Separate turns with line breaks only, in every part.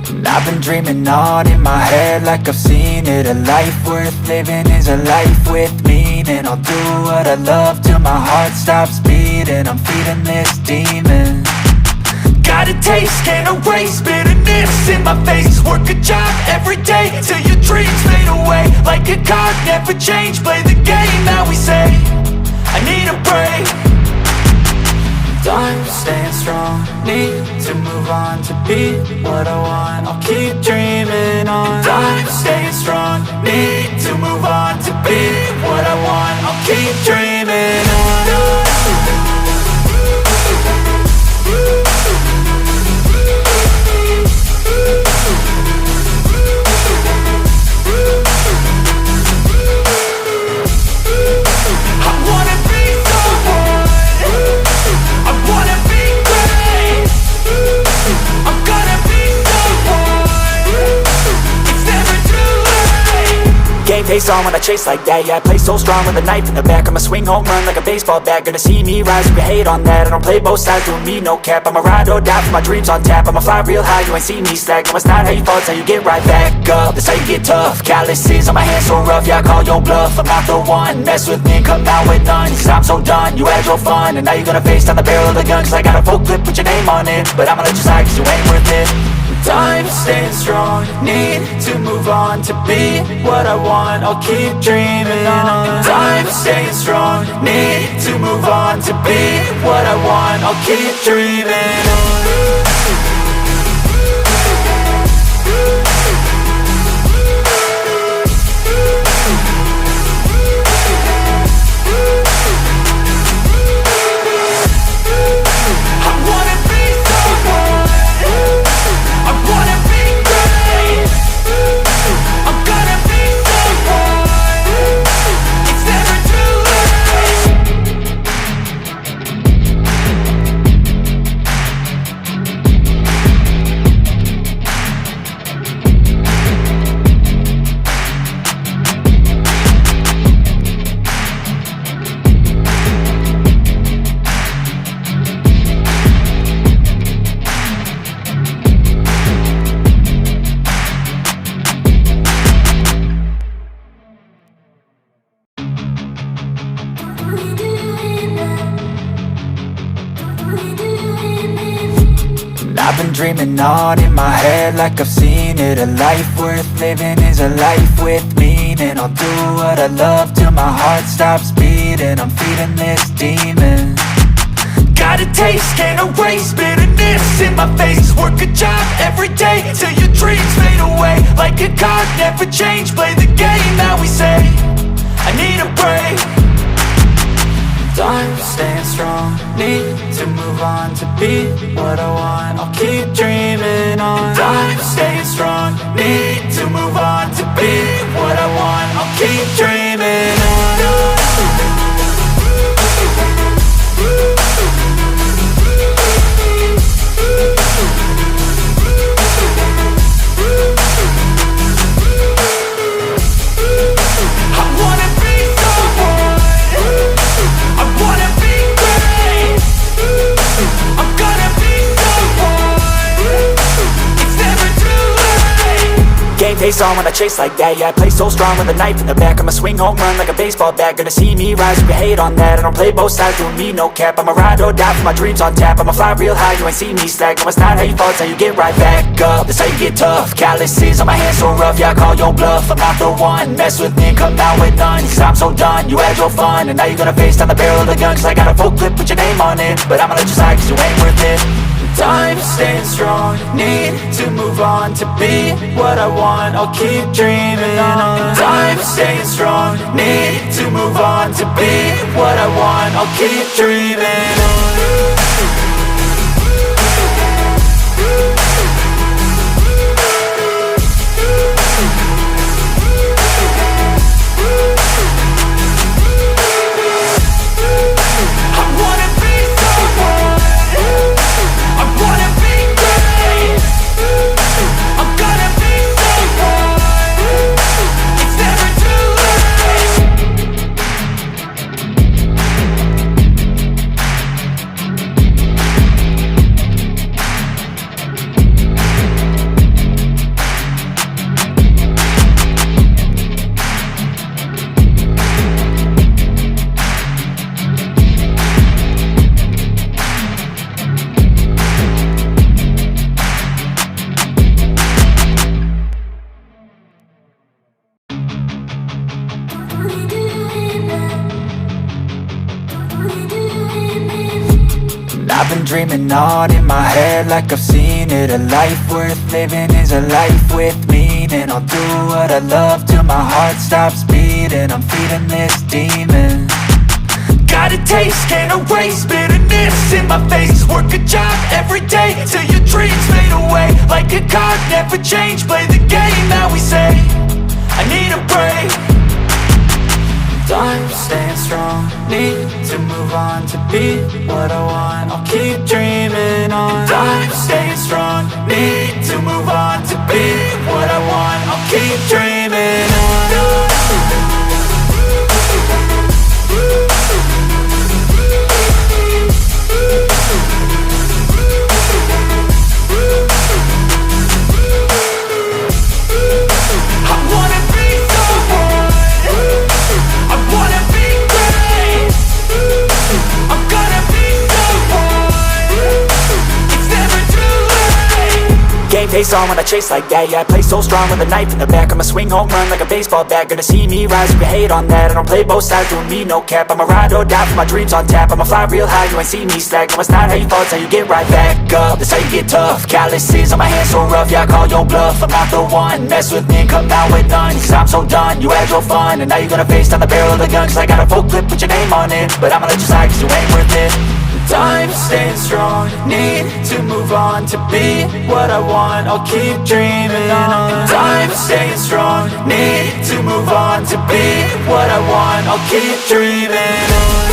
And I've been dreaming on in my head like I've seen it. A life worth living is a life with meaning. I'll do what I love till my heart stops beating. I'm feeding this demon. Got a taste, can't erase bitterness in my face. Work a job every day till your dreams fade away. Like a card, never change, play the game that we say. I need a break. I'm staying strong, need to move on to be what I want. I'll keep dreaming on. I'm staying strong, need to move on to be what I want. I'll keep dreaming on. Game face on when I chase like that. Yeah, I play so strong with a knife in the back. I'ma swing home run like a baseball bat. Gonna see me rise if you hate on that. I don't play both sides, doing me no cap. I'ma ride or die for my dreams on tap. I'ma fly real high, you ain't see me slack. No, it's not how you fall, it's how you get right back up. That's how you get tough. Calluses on my hands so rough, yeah, I call your bluff. I'm not the one, mess with me and come out with none. Cause I'm so done, you had your fun. And now you're gonna face down the barrel of the gun. Cause I got a full clip, put your name on it. But I'ma let you slide cause you ain't worth it. I'm staying strong, need to move on to be what I want. I'll keep dreaming on. I'm staying strong, need to move on to be what I want. I'll keep dreaming on. I've been dreaming on in my head like I've seen it. A life worth living is a life with meaning. I'll do what I love till my heart stops beating. I'm feeding this demon. Got a taste, can't erase bitterness in my face. Work a job every day till your dreams fade away. Like a card, never change, play the game that we say. I need a break. I'm staying strong, need to move on to be what I want. I'll keep dreaming on. I'm staying strong, need to move on to be what I want. I'll keep dreaming on. Game face on when I chase like that. Yeah, I play so strong with a knife in the back. I'ma swing home run like a baseball bat. Gonna see me rise if you hate on that. I don't play both sides, doing me no cap. I'ma ride or die for my dreams on tap. I'ma fly real high, you ain't see me slack. No, it's not how you fall, it's how you get right back up. That's how you get tough. Calluses on my hands so rough, yeah, I call your bluff. I'm not the one, mess with me and come out with none. Cause I'm so done, you had your fun. And now you're gonna face down the barrel of the gun. Cause I got a full clip, put your name on it. But I'ma let you slide cause you ain't worth it. I'm staying strong, need to move on to be what I want. I'll keep dreaming on. I'm staying strong, need to move on to be what I want. I'll keep dreaming on. I've been dreaming on in my head like I've seen it. A life worth living is a life with meaning. I'll do what I love till my heart stops beating. I'm feeding this demon. Got a taste, can't erase bitterness in my face. Work a job every day till your dreams fade away. Like a card, never change, play the game that we say. I need a break. I'm staying strong, need to move on to be what I want. I'll keep dreaming on. I'm staying strong, need to move on to be what I want. I'll keep dreaming on. Face on when I chase like that. Yeah, I play so strong with a knife in the back. I'ma swing home run like a baseball bat. Gonna see me rise if you hate on that. I don't play both sides, doing me no cap. I'ma ride or die for my dreams on tap. I'ma fly real high, you ain't see me slack. No, it's not how you fall, it's how you get right back up. That's how you get tough. Calluses on my hands so rough, yeah, I call your bluff. I'm not the one, mess with me and come out with none. Cause I'm so done, you had your fun. And now you're gonna face down the barrel of the gun. Cause I got a full clip with your name on it. But I'ma let you slide cause you ain't worth it. I'm staying strong, need to move on to be what I want. I'll keep dreaming on. I'm staying strong, need to move on to be what I want. I'll keep dreaming on.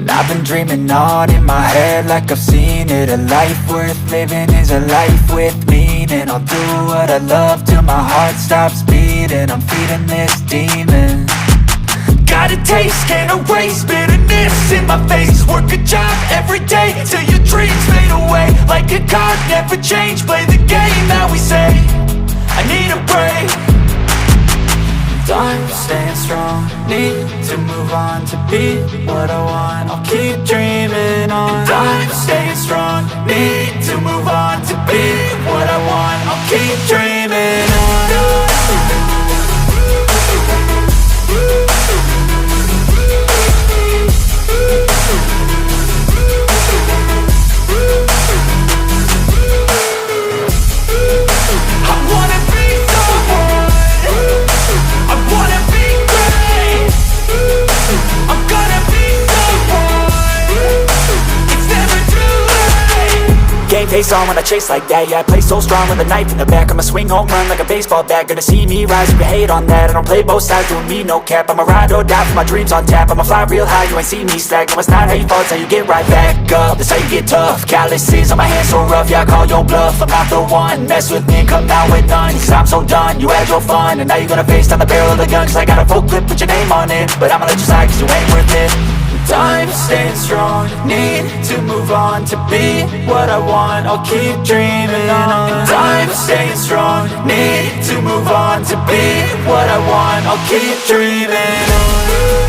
I've been dreaming on in my head like I've seen it. A life worth living is a life with meaning. I'll do what I love till my heart stops beating. I'm feeding this demon. Got a taste, can't erase bitterness in my face. Work a job every day till your dreams fade away. Like a card, never change, play the game that we say. I need a break. I'm staying strong, need to move on to be what I want. I'll keep dreaming on. I'm staying strong, need to move on to be what I want. I'll keep dreaming on. Face on when I chase like that. Yeah, I play so strong with a knife in the back. I'ma swing home run like a baseball bat. Gonna see me rise if you hate on that. I don't play both sides, doing me no cap. I'ma ride or die for my dreams on tap. I'ma fly real high, you ain't see me slack. No, it's not how you fall, it's how you get right back up. That's how you get tough. Calluses on my hands so rough, yeah, I call your bluff. I'm not the one, mess with me and come out with none. Cause I'm so done, you had your fun. And now you're gonna face down the barrel of the gun. Cause I got a full clip with your name on it. But I'ma let you slide cause you ain't worth it. I'm staying strong, need to move on to be what I want. I'll keep dreaming on. I'm staying strong, need to move on to be what I want. I'll keep dreaming on.